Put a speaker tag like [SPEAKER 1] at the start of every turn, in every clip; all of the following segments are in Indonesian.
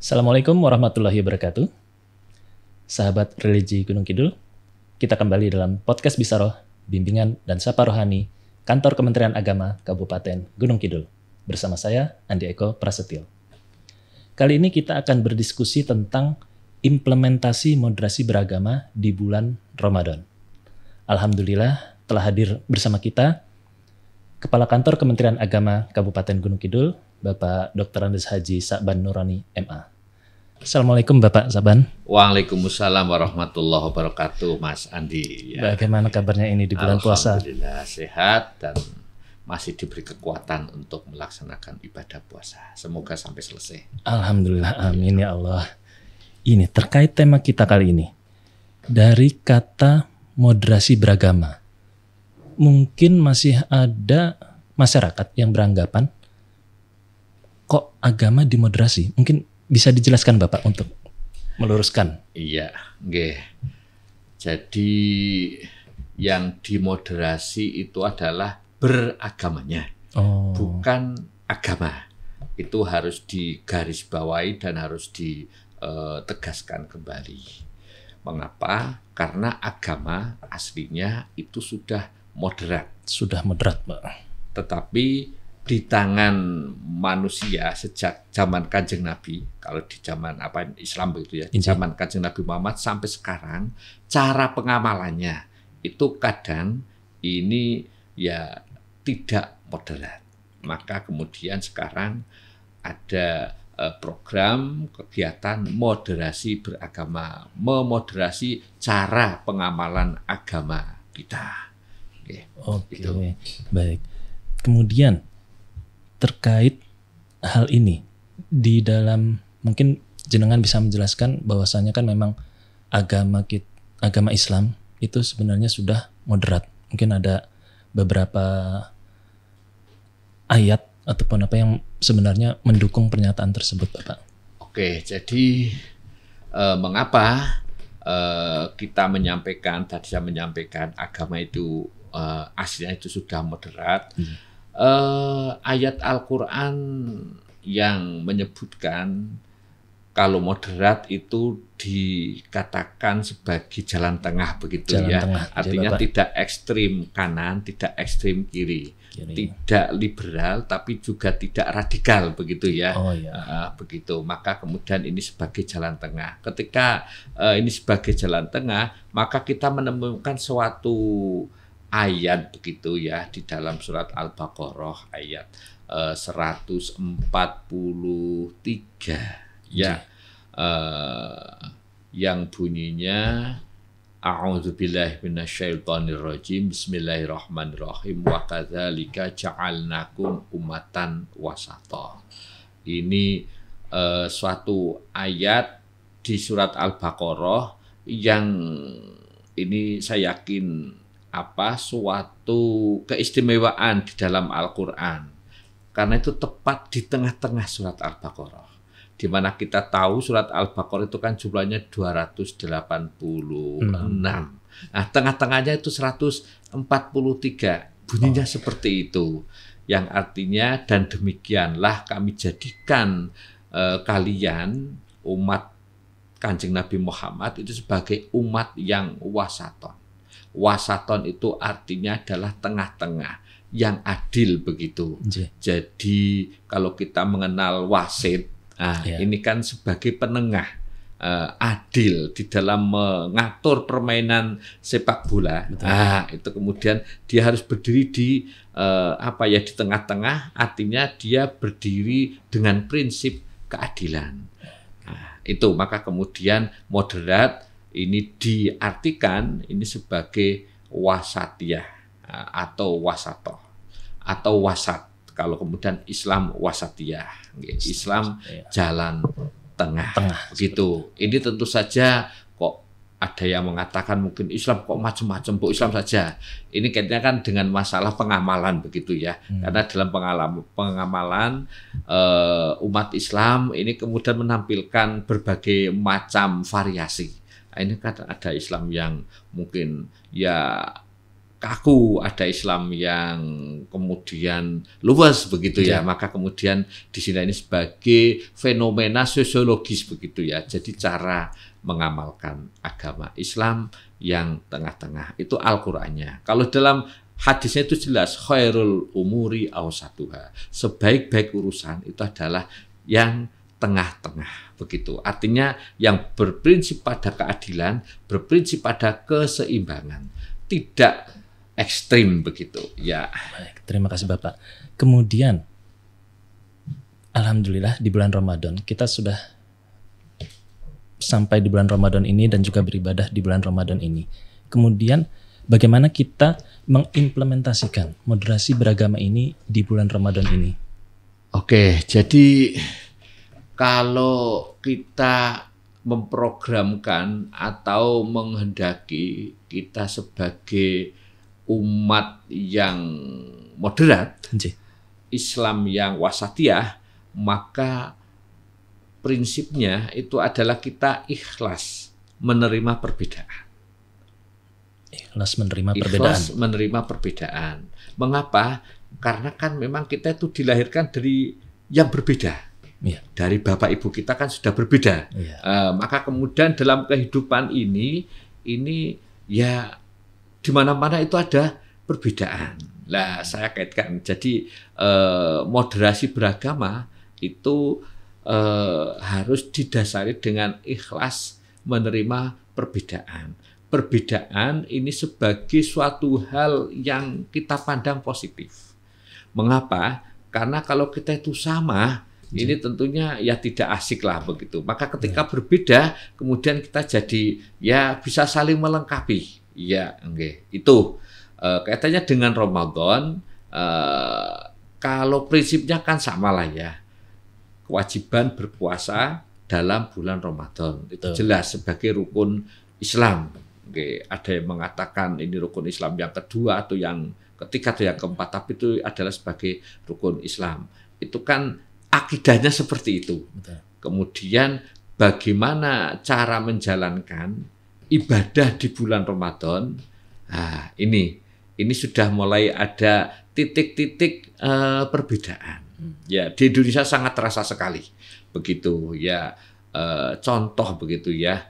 [SPEAKER 1] Assalamualaikum warahmatullahi wabarakatuh. Sahabat religi Gunung Kidul, kita kembali dalam podcast Bisaroh, Bimbingan dan Sapa Rohani, Kantor Kementerian Agama Kabupaten Gunung Kidul. Bersama saya, Andi Eko Prasetyo. Kali ini kita akan berdiskusi tentang implementasi moderasi beragama di bulan Ramadan. Alhamdulillah telah hadir bersama kita Kepala Kantor Kementerian Agama Kabupaten Gunung Kidul, Bapak Dr. Andes Haji Sa'ban Nurani, MA. Assalamualaikum Bapak Sa'ban.
[SPEAKER 2] Waalaikumsalam warahmatullahi wabarakatuh, Mas Andi.
[SPEAKER 1] Ya. Bagaimana kabarnya ini di bulan puasa?
[SPEAKER 2] Alhamdulillah sehat dan masih diberi kekuatan untuk melaksanakan ibadah puasa. Semoga sampai selesai.
[SPEAKER 1] Alhamdulillah, amin ya Allah. Ini terkait tema kita kali ini. Dari kata moderasi beragama. Mungkin masih ada masyarakat yang beranggapan kok agama dimoderasi? Mungkin bisa dijelaskan Bapak untuk meluruskan.
[SPEAKER 2] Iya, nggih. Jadi yang dimoderasi itu adalah beragamanya, bukan agama. Itu harus digarisbawahi dan harus ditegaskan kembali. Mengapa? Karena agama aslinya itu sudah moderat.
[SPEAKER 1] Sudah moderat, Pak.
[SPEAKER 2] Tetapi di tangan manusia sejak zaman Kanjeng Nabi, kalau di zaman Islam begitu ya, di zaman Kanjeng Nabi Muhammad sampai sekarang, cara pengamalannya itu kadang ini ya tidak moderat. Maka kemudian sekarang ada program kegiatan moderasi beragama, memoderasi cara pengamalan agama kita.
[SPEAKER 1] Oke, gitu. Baik. Kemudian terkait hal ini di dalam mungkin jenengan bisa menjelaskan bahwasanya kan memang agama Islam itu sebenarnya sudah moderat. Mungkin ada beberapa ayat ataupun apa yang sebenarnya mendukung pernyataan tersebut, Bapak.
[SPEAKER 2] Oke, jadi mengapa kita menyampaikan tadi saya menyampaikan agama itu aslinya itu sudah moderat. Ayat Al-Quran yang menyebutkan kalau moderat itu dikatakan sebagai jalan tengah begitu jalan ya. Tengah, artinya tidak ekstrim kanan, tidak ekstrim kiri. Tidak liberal tapi juga tidak radikal begitu ya. Begitu. Maka kemudian ini sebagai jalan tengah. Ketika ini sebagai jalan tengah, maka kita menemukan suatu ayat begitu ya di dalam surat Al-Baqarah ayat 143 ya, yang bunyinya A'udzubillahi minasyaitonirrajim, bismillahirrahmanirrahim, wa kadzalika ja'alnakum ummatan wasata. Ini suatu ayat di surat Al-Baqarah yang ini saya yakin suatu keistimewaan di dalam Al-Quran. Karena itu tepat di tengah-tengah surat Al-Baqarah. Di mana kita tahu surat Al-Baqarah itu kan jumlahnya 286. Nah, tengah-tengahnya itu 143. Bunyinya seperti itu. Yang artinya dan demikianlah kami jadikan kalian umat Kanjeng Nabi Muhammad itu sebagai umat yang wasaton. Wasaton itu artinya adalah tengah-tengah, yang adil begitu. Jadi kalau kita mengenal wasit, ini kan sebagai penengah, adil di dalam mengatur permainan sepak bola. Itu kemudian dia harus berdiri di di tengah-tengah, artinya dia berdiri dengan prinsip keadilan. Itu maka kemudian moderat ini diartikan ini sebagai wasatiyah atau wasatoh atau wasat. Kalau kemudian Islam wasatiyah, Islam jalan tengah gitu. Ini tentu saja kok ada yang mengatakan mungkin Islam kok macam-macam, kok Islam saja. Ini kaitannya kan dengan masalah pengamalan begitu ya. Karena dalam pengamalan umat Islam ini kemudian menampilkan berbagai macam variasi. Ini kan ada Islam yang mungkin ya kaku, ada Islam yang kemudian luas begitu ya. Maka kemudian dinilai ini sebagai fenomena sosiologis begitu ya. Jadi cara mengamalkan agama Islam yang tengah-tengah itu Al-Qur'annya. Kalau dalam hadisnya itu jelas khairul umuri awsatuha. Sebaik-baik urusan itu adalah yang tengah-tengah begitu. Artinya yang berprinsip pada keadilan, berprinsip pada keseimbangan, tidak ekstrim begitu ya.
[SPEAKER 1] Baik, terima kasih Bapak. Kemudian alhamdulillah di bulan Ramadan kita sudah sampai di bulan Ramadan ini dan juga beribadah di bulan Ramadan ini. Kemudian bagaimana kita mengimplementasikan moderasi beragama ini di bulan Ramadan ini?
[SPEAKER 2] Oke, jadi kalau kita memprogramkan atau menghendaki kita sebagai umat yang moderat, Islam yang wasatiyah, maka prinsipnya itu adalah kita ikhlas menerima perbedaan.
[SPEAKER 1] Ikhlas menerima perbedaan.
[SPEAKER 2] Ikhlas menerima perbedaan. Mengapa? Karena kan memang kita itu dilahirkan dari yang berbeda.
[SPEAKER 1] Ya.
[SPEAKER 2] Dari bapak ibu kita kan sudah berbeda.
[SPEAKER 1] Ya.
[SPEAKER 2] Maka kemudian dalam kehidupan ini ya di mana-mana itu ada perbedaan. Lah saya kaitkan. Jadi moderasi beragama itu harus didasari dengan ikhlas menerima perbedaan. Perbedaan ini sebagai suatu hal yang kita pandang positif. Mengapa? Karena kalau kita itu sama, ini tentunya ya tidak asik lah begitu. Maka ketika berbeda, kemudian kita jadi ya bisa saling melengkapi. Ya, itu kaitannya dengan Ramadan. Kalau prinsipnya kan sama lah ya. Kewajiban berpuasa dalam bulan Ramadan itu jelas sebagai rukun Islam. Ada yang mengatakan ini rukun Islam yang kedua atau yang ketiga atau yang keempat, tapi itu adalah sebagai rukun Islam. Itu kan akidahnya seperti itu.
[SPEAKER 1] Betul.
[SPEAKER 2] Kemudian bagaimana cara menjalankan ibadah di bulan Ramadan? Nah, ini sudah mulai ada titik-titik perbedaan. Ya, di Indonesia sangat terasa sekali. Begitu ya. Contoh begitu ya.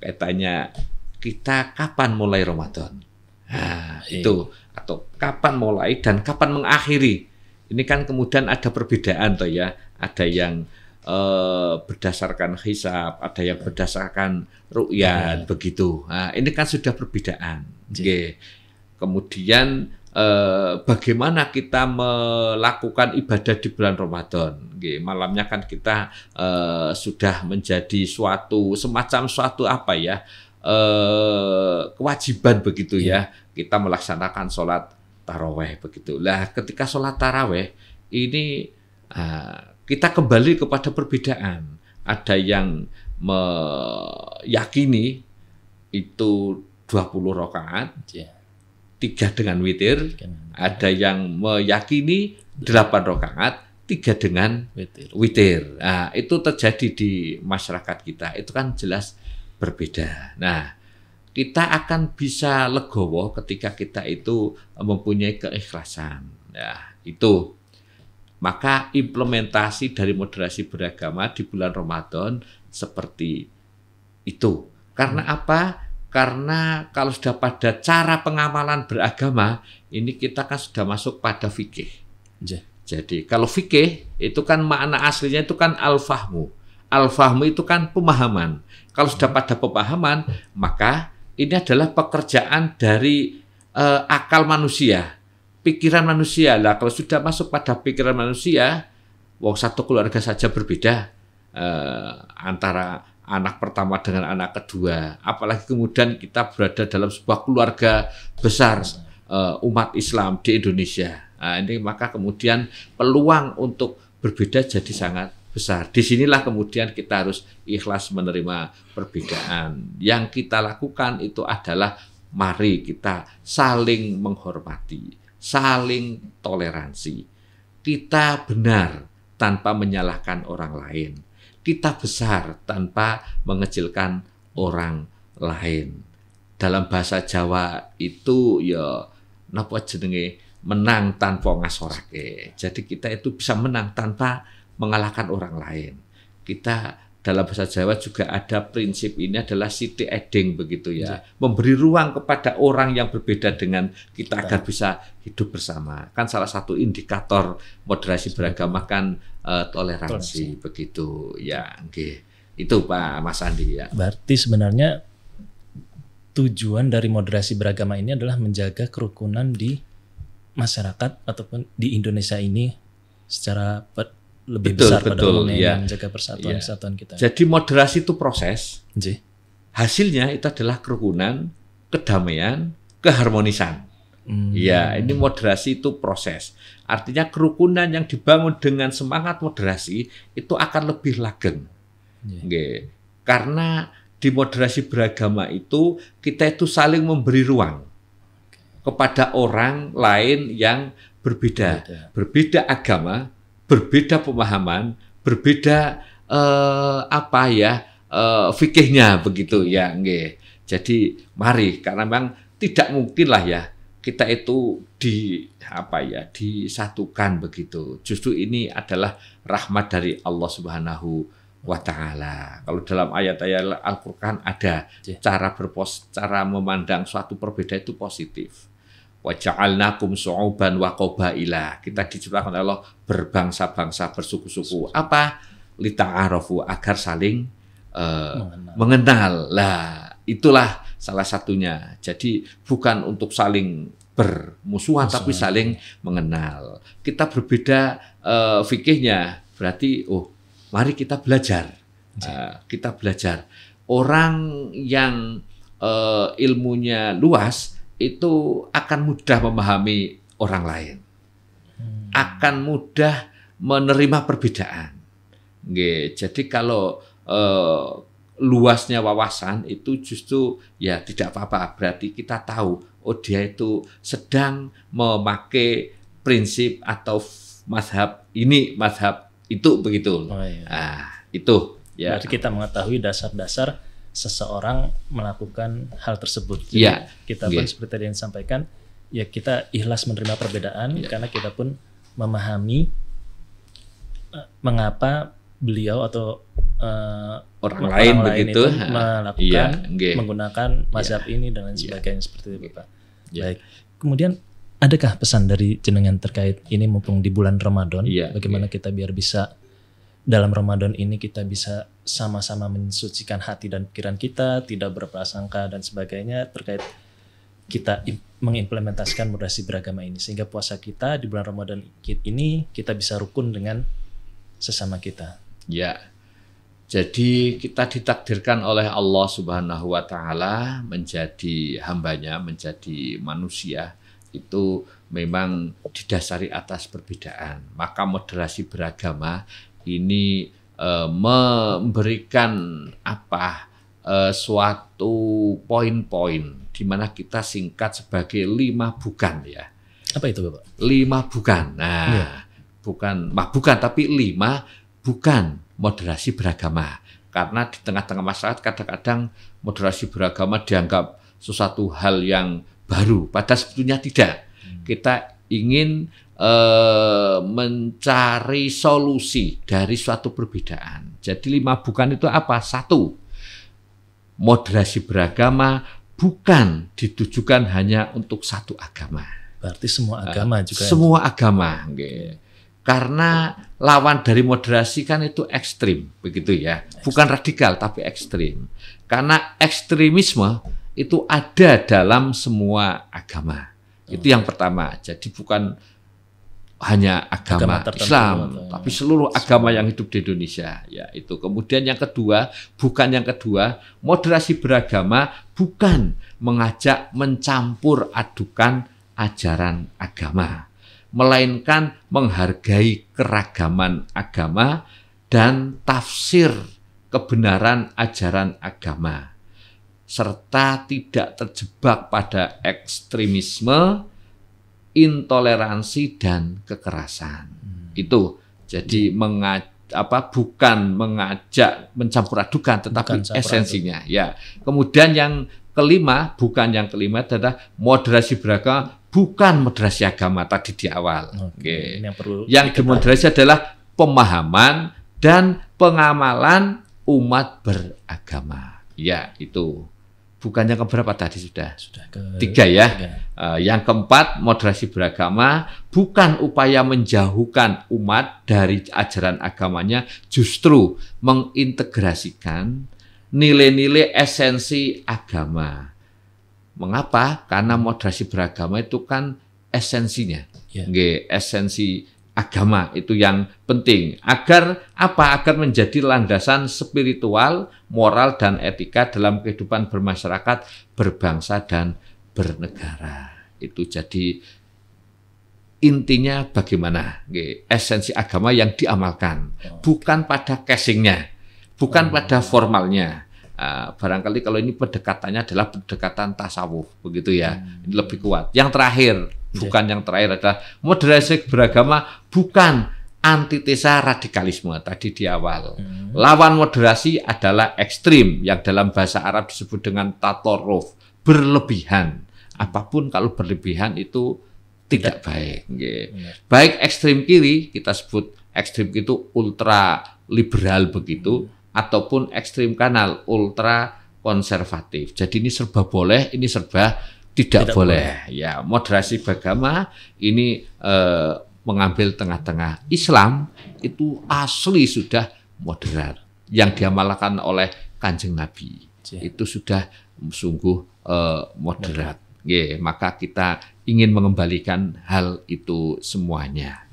[SPEAKER 2] Kaitannya kita kapan mulai Ramadan? Nah, itu atau kapan mulai dan kapan mengakhiri? Ini kan kemudian ada perbedaan toh ya. Ada yang berdasarkan hisab, ada yang berdasarkan ru'yat begitu. Nah, ini kan sudah perbedaan. Kemudian bagaimana kita melakukan ibadah di bulan Ramadan? Malamnya kan kita sudah menjadi semacam suatu apa ya? Kewajiban begitu ya. Kita melaksanakan sholat taraweh begitu. Lah ketika sholat taraweh ini kita kembali kepada perbedaan. Ada yang meyakini itu 20 rakaat, 3 dengan witir. Ada yang meyakini 8 rakaat, 3 dengan witir. Nah, itu terjadi di masyarakat kita. Itu kan jelas berbeda. Nah, kita akan bisa legowo ketika kita itu mempunyai keikhlasan. Nah, itu. Maka implementasi dari moderasi beragama di bulan Ramadan seperti itu. Karena apa? Karena kalau sudah pada cara pengamalan beragama, ini kita kan sudah masuk pada fikih. Jadi kalau fikih itu kan makna aslinya itu kan al-fahmu. Al-fahmu itu kan pemahaman. Kalau sudah pada pemahaman, maka ini adalah pekerjaan dari akal manusia. Pikiran manusia lah, kalau sudah masuk pada pikiran manusia, satu keluarga saja berbeda antara anak pertama dengan anak kedua. Apalagi kemudian kita berada dalam sebuah keluarga besar umat Islam di Indonesia. Nah, ini maka kemudian peluang untuk berbeda jadi sangat besar. Disinilah kemudian kita harus ikhlas menerima perbedaan. Yang kita lakukan itu adalah mari kita saling menghormati, saling toleransi. Kita benar tanpa menyalahkan orang lain. Kita besar tanpa mengecilkan orang lain. dalam bahasa Jawa itu ya napa jenenge menang tanpa ngasorake. Jadi kita itu bisa menang tanpa mengalahkan orang lain. Kita dalam bahasa Jawa juga ada prinsip ini adalah siti eding begitu ya. Memberi ruang kepada orang yang berbeda dengan kita agar bisa hidup bersama. Kan salah satu indikator moderasi beragama kan toleransi begitu ya. Oke. Itu Pak Mas Andi ya.
[SPEAKER 1] Berarti sebenarnya tujuan dari moderasi beragama ini adalah menjaga kerukunan di masyarakat ataupun di Indonesia ini secara lebih besar pada umumnya
[SPEAKER 2] ya.
[SPEAKER 1] Menjaga persatuan kesatuan kita.
[SPEAKER 2] Jadi moderasi itu proses.
[SPEAKER 1] Ji.
[SPEAKER 2] Hasilnya itu adalah kerukunan, kedamaian, keharmonisan. Ya, ini moderasi itu proses. Artinya kerukunan yang dibangun dengan semangat moderasi itu akan lebih langgeng. Karena di moderasi beragama itu kita itu saling memberi ruang kepada orang lain yang berbeda agama, berbeda pemahaman, berbeda fikihnya begitu ya. Jadi mari, karena memang tidak mungkin lah ya kita itu disatukan begitu. Justru ini adalah rahmat dari Allah Subhanahu wa ta'ala. Kalau dalam ayat-ayat Al-Qur'an ada cara memandang suatu perbedaan itu positif. Wa ja'alnakum syu'uban wa qabaila. Kita diciptakan oleh Allah berbangsa-bangsa, bersuku-suku. Apa? Lita'arafu, agar saling mengenal. Lah, itulah salah satunya. Jadi bukan untuk saling bermusuhan tapi saling mengenal. Kita berbeda fikihnya, berarti mari kita belajar. Kita belajar. Orang yang ilmunya luas itu akan mudah memahami orang lain. Akan mudah menerima perbedaan. Jadi kalau luasnya wawasan itu justru ya tidak apa-apa. Berarti kita tahu, dia itu sedang memakai prinsip atau mazhab ini, mazhab itu begitu. Itu ya.
[SPEAKER 1] Berarti kita mengetahui dasar-dasar seseorang melakukan hal tersebut. Jadi kita pun seperti tadi yang disampaikan, ya kita ikhlas menerima perbedaan karena kita pun memahami mengapa beliau atau
[SPEAKER 2] orang lain begitu
[SPEAKER 1] itu melakukan menggunakan mazhab ini dan lain sebagainya seperti itu Pak. Baik. Kemudian adakah pesan dari jenengan terkait ini mumpung di bulan Ramadan, bagaimana kita biar bisa dalam Ramadan ini kita bisa sama-sama mensucikan hati dan pikiran kita, tidak berprasangka dan sebagainya terkait kita mengimplementasikan moderasi beragama ini sehingga puasa kita di bulan Ramadan ini kita bisa rukun dengan sesama kita. Ya.
[SPEAKER 2] Jadi kita ditakdirkan oleh Allah Subhanahu wa ta'ala menjadi hambanya, menjadi manusia itu memang didasari atas perbedaan. Maka moderasi beragama ini memberikan suatu poin-poin di mana kita singkat sebagai 5 bukan ya.
[SPEAKER 1] Apa itu Bapak?
[SPEAKER 2] 5 bukan. Nah, bukan tapi 5 bukan moderasi beragama. Karena di tengah-tengah masyarakat kadang-kadang moderasi beragama dianggap sesuatu hal yang baru, padahal sebetulnya tidak. Kita ingin mencari solusi dari suatu perbedaan. Jadi 5 bukan itu apa? 1, moderasi beragama bukan ditujukan hanya untuk satu agama.
[SPEAKER 1] Berarti semua agama juga.
[SPEAKER 2] Semua agama. Karena lawan dari moderasi kan itu ekstrim, begitu ya. Bukan radikal tapi ekstrim. Karena ekstremisme itu ada dalam semua agama. Itu yang pertama. Jadi bukan hanya agama Islam, tapi seluruh agama yang hidup di Indonesia. Ya, itu. Kemudian yang kedua, moderasi beragama bukan mengajak mencampur adukan ajaran agama, melainkan menghargai keragaman agama dan tafsir kebenaran ajaran agama, serta tidak terjebak pada ekstremisme, intoleransi dan kekerasan. Itu jadi bukan mengajak mencampur adukan, tetapi esensinya. Ya. Kemudian yang kelima, bukan yang kelima adalah moderasi beragama, bukan moderasi agama tadi di awal. Oke. Yang dimoderasi adalah pemahaman dan pengamalan umat beragama. Ya, itu. Bukan yang keberapa tadi sudah ketiga ya. Yang keempat, moderasi beragama bukan upaya menjauhkan umat dari ajaran agamanya, justru mengintegrasikan nilai-nilai esensi agama. Mengapa? Karena moderasi beragama itu kan esensinya, esensi agama itu yang penting. Agar apa? Agar menjadi landasan spiritual, moral, dan etika dalam kehidupan bermasyarakat, berbangsa, dan bernegara. Itu jadi intinya bagaimana esensi agama yang diamalkan. Bukan pada casingnya, bukan pada formalnya. Barangkali kalau ini pendekatannya adalah pendekatan tasawuf, begitu ya. Ini lebih kuat. Yang terakhir, bukan yang terakhir adalah moderasi beragama bukan antitesa radikalisme tadi di awal. Lawan moderasi adalah ekstrim yang dalam bahasa Arab disebut dengan tatoruf, berlebihan. Apapun kalau berlebihan itu tidak baik. Baik ekstrim kiri, kita sebut ekstrim itu ultra liberal begitu, ataupun ekstrim kanan ultra konservatif. Jadi ini serba boleh, ini serba tidak boleh. Ya, moderasi beragama ini mengambil tengah-tengah. Islam itu asli sudah moderat. Yang diamalkan oleh Kanjeng Nabi itu sudah sungguh moderat. Maka kita ingin mengembalikan hal itu semuanya.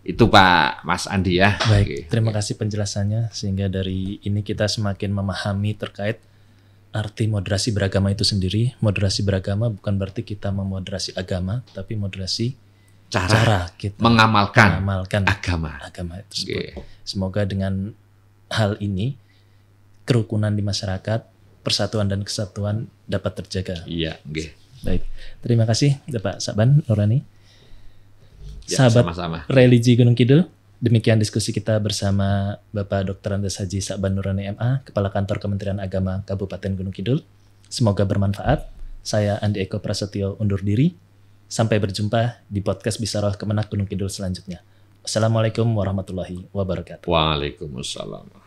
[SPEAKER 2] Itu Pak Mas Andi ya.
[SPEAKER 1] Baik, terima kasih penjelasannya, sehingga dari ini kita semakin memahami terkait arti moderasi beragama itu sendiri. Moderasi beragama bukan berarti kita memoderasi agama, tapi moderasi cara kita mengamalkan agama tersebut. Semoga dengan hal ini kerukunan di masyarakat, persatuan dan kesatuan dapat terjaga.
[SPEAKER 2] Iya,
[SPEAKER 1] Baik, terima kasih Bapak Saban Nurani.
[SPEAKER 2] Ya,
[SPEAKER 1] Sahabat
[SPEAKER 2] sama-sama.
[SPEAKER 1] Religi Gunung Kidul, demikian diskusi kita bersama Bapak Dr. Andes Haji Saban Nurani MA, Kepala Kantor Kementerian Agama Kabupaten Gunung Kidul. Semoga bermanfaat. Saya Andi Eko Prasetyo undur diri. Sampai berjumpa di podcast Bisaroh Kemenak Gunung Kidul selanjutnya. Wassalamualaikum warahmatullahi wabarakatuh.
[SPEAKER 2] Waalaikumsalam.